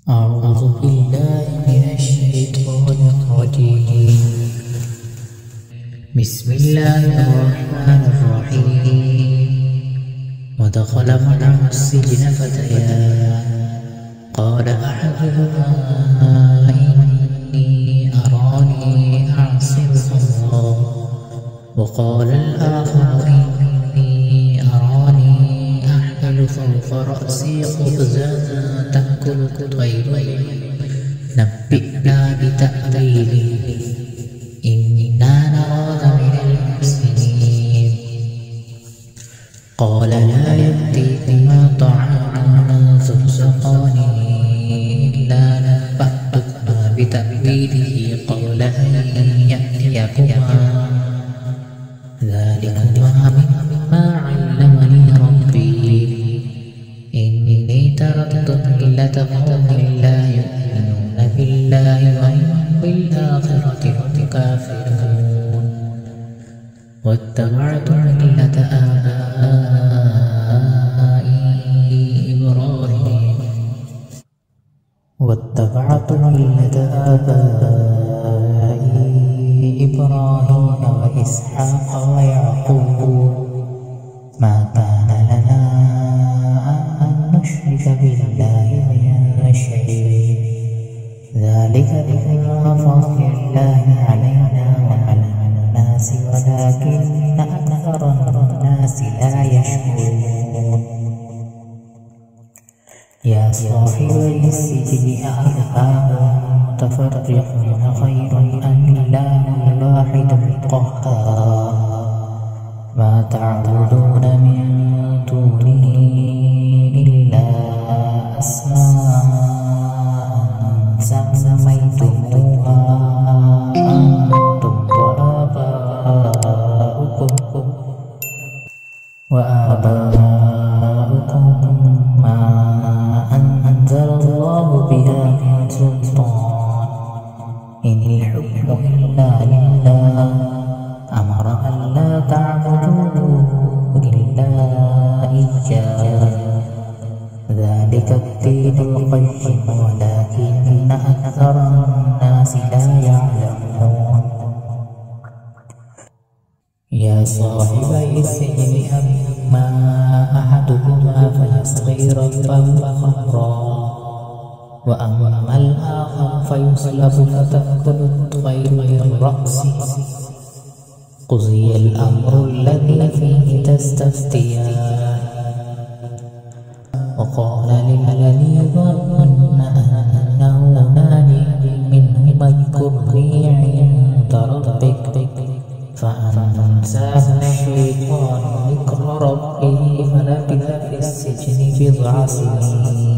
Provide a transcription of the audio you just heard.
أعوذ بالله من الشيطان الرجيم. بسم الله الرحمن الرحيم. ودخل معه السجن فتيان قال أحدهما إني أراني أعصر خمرا وقال الآخر إني أراني أحمل فوق رأسي خبزا تأكل الطير نبئنا بتأويله إنا نراك من المحسنين. قال لا يأتيكما طعام ترزقانه إلا نبأتكما بتأويله قبل أن يأتيكما ذلكما مما علمني ربي إني تركت ملة قوم لا يؤمنون بالله وهم بالآخرة هم كافرون واتبعت ملة آبائي إبراهيم وإسحاق ويعقوب ما كان لنا أن نشرك بالله من شيء ذلك بما فضل الله علينا وعلى الناس ولكن أكثر الناس لا يشكرون. يا صاحبي السجن أأرباب متفرقون خير أم الله الواحد القهار ما تعبدون من دونه إلا أسماء سميتموها أنتم وآباؤكم ما أنزل الله بها من سلطان إن الحكم إلا لله أمر أن لا تعبدوا إلا إياه ذلك الدين القيم ولكن أكثر الناس لا يعلمون. يا صاحبي السجن أما أحدهما فيسقي ربه خمرا وأما الآخر فيصلب فتأكل الطير من رأسه قضي الأمر الذي فيه تستفتيان وقال للذي ظن أنه ناج منهما اذكرني عند ربك فأنساه الشيطان ذكر ربه فلبث في السجن بضع سنين